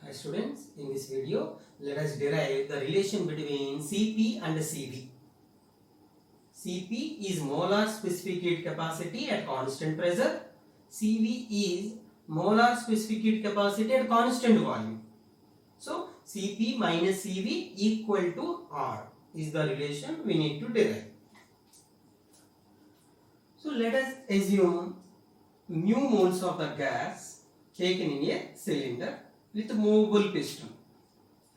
Hi students, in this video let us derive the relation between Cp and Cv. Cp is molar specific heat capacity at constant pressure. Cv is molar specific heat capacity at constant volume. So Cp minus Cv equal to R is the relation we need to derive. So let us assume mu moles of the gas taken in a cylinder with movable piston.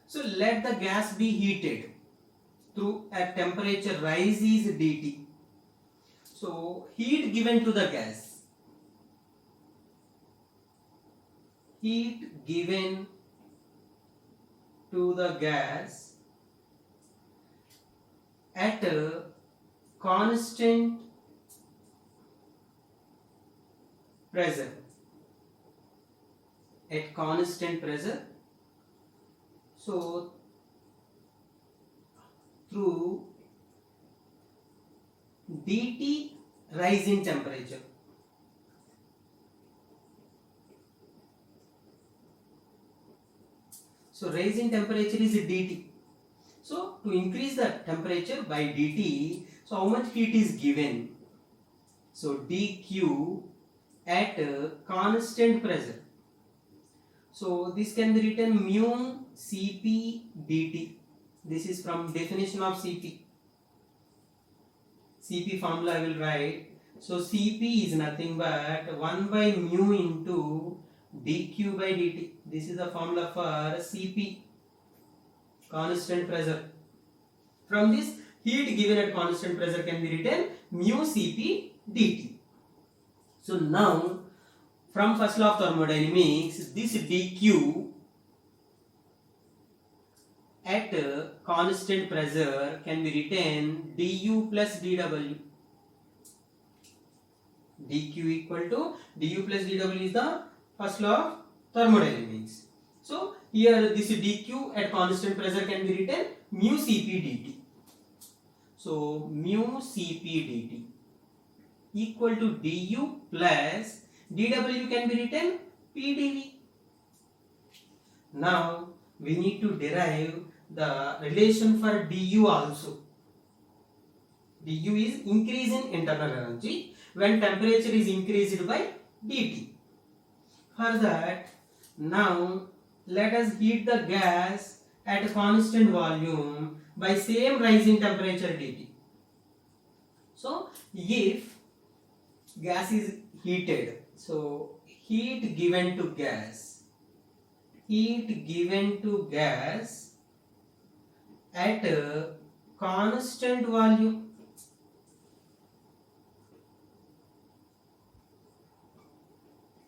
So let the gas be heated through a temperature rise is dT. So heat given to the gas, heat given to the gas at a constant pressure, at constant pressure. So through dT rise in temperature. So rise in temperature is dT. So to increase the temperature by dT, so how much heat is given? So dQ at constant pressure. So this can be written mu Cp dt. This is from definition of Cp. Cp formula I will write. So Cp is nothing but 1 by mu into dq by dt. This is the formula for Cp, constant pressure. From this, heat given at constant pressure can be written mu Cp dt. So now, from first law of thermodynamics, this dq at constant pressure can be written du plus dw. dq equal to du plus dw is the first law of thermodynamics. So here this dq at constant pressure can be written mu Cp dt. So mu Cp dt equal to du plus dw can be written pdv. Now we need to derive the relation for du also. du is increase in internal energy when temperature is increased by dt. For that, now let us heat the gas at a constant volume by same rise in temperature dt. So if gas is heated, so heat given to gas at a constant volume.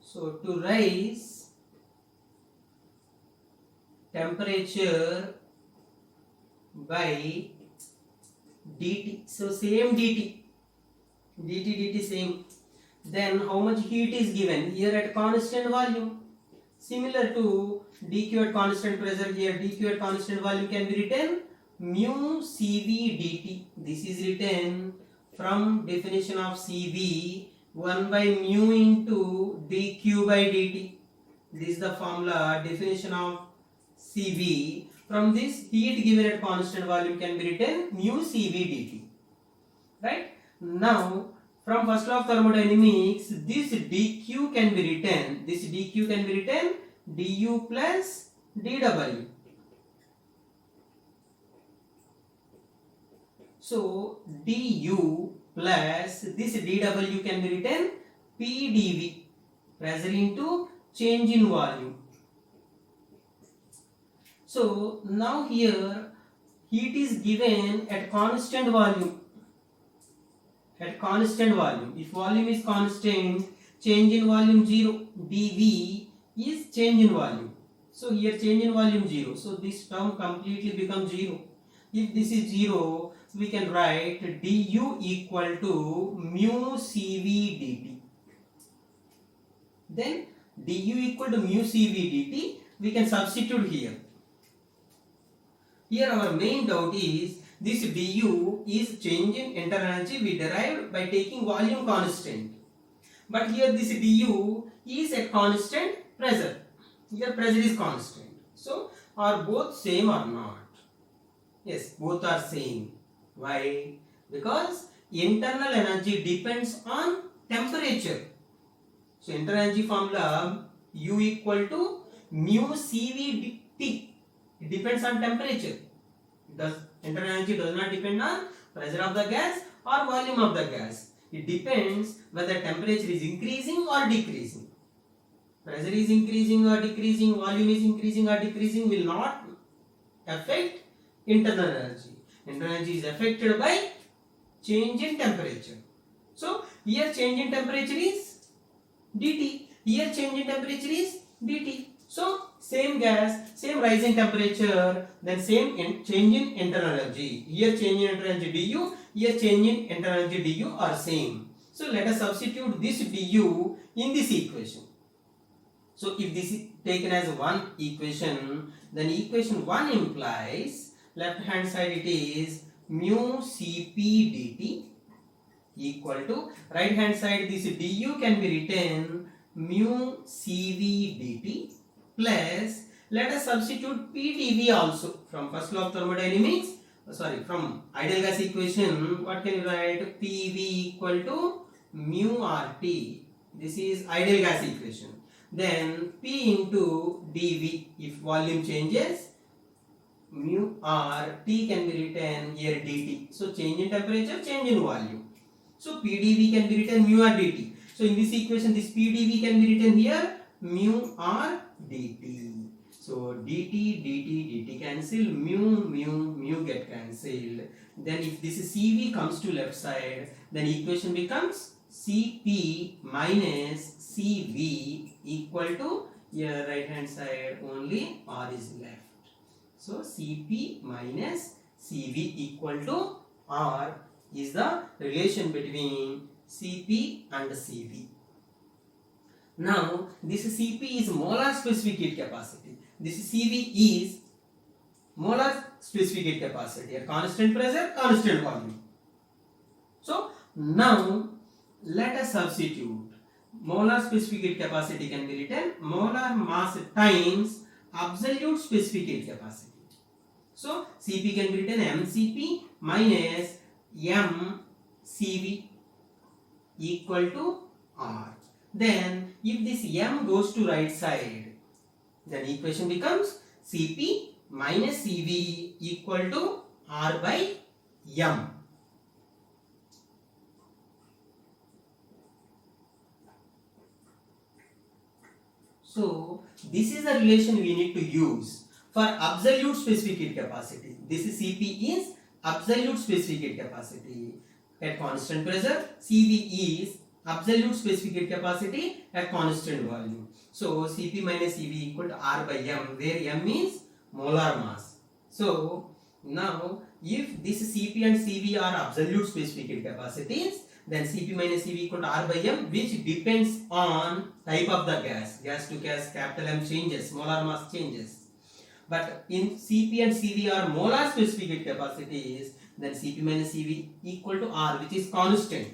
So to rise temperature by dt, so same dt same, then how much heat is given here at constant volume? Similar to dq at constant pressure, here dq at constant volume can be written mu Cv dt. This is written from definition of Cv 1 by mu into dq by dt. This is the formula definition of Cv. From this, heat given at constant volume can be written mu Cv dt. Right? Now, from first law of thermodynamics, this dq can be written du plus dw. So du plus this dw can be written pdv, pressure into change in volume. So now here heat is given at constant volume. At constant volume, if volume is constant, change in volume 0, dv is change in volume. So here change in volume 0, so this term completely becomes 0. If this is 0, we can write du equal to mu Cv dt. Then du equal to mu Cv dt, we can substitute here. Here our main doubt is this du is change in internal energy we derived by taking volume constant. But here this du is at constant pressure. Here pressure is constant. So are both same or not? Yes, both are same. Why? Because internal energy depends on temperature. So internal energy formula U equal to mu CV T. It depends on temperature. Internal energy does not depend on pressure of the gas or volume of the gas. It depends whether temperature is increasing or decreasing. Pressure is increasing or decreasing, volume is increasing or decreasing will not affect internal energy. Internal energy is affected by change in temperature. So here change in temperature is dt. Here change in temperature is dt. So same gas, same rise in temperature, then same change in internal energy. Here change in internal energy du, here change in internal energy du are same. So let us substitute this du in this equation. So if this is taken as one equation, then equation 1 implies left hand side it is mu Cp dt equal to right hand side this du can be written mu Cv dt plus let us substitute PdV also from first law of thermodynamics, from ideal gas equation. What can you write? PV equal to mu RT. This is ideal gas equation. Then P into dV, if volume changes, mu R, T can be written here dt. So change in temperature, change in volume. So PdV can be written mu R dt. So in this equation, this PdV can be written here mu R dt. So dt cancel, mu get cancelled. Then if this is Cv comes to left side, then equation becomes Cp minus Cv equal to here right hand side only R is left. So Cp minus Cv equal to R is the relation between Cp and Cv. Now this Cp is molar specific heat capacity. This Cv is molar specific heat capacity at constant pressure, constant volume. So now let us substitute. Molar specific heat capacity can be written molar mass times absolute specific heat capacity. So Cp can be written mCp minus mCv equal to R. Then if this m goes to right side, then equation becomes Cp minus Cv equal to R by m. So this is the relation we need to use for absolute specific heat capacity. This is Cp is absolute specific heat capacity at constant pressure. Cv is absolute specific heat capacity at constant volume. So Cp minus Cv equal to R by m, where m is molar mass. So now if this Cp and Cv are absolute specific heat capacities, then Cp minus Cv equal to R by m, which depends on type of the gas. Gas to gas, capital M changes, molar mass changes. But in Cp and Cv are molar specific heat capacities, then Cp minus Cv equal to R, which is constant.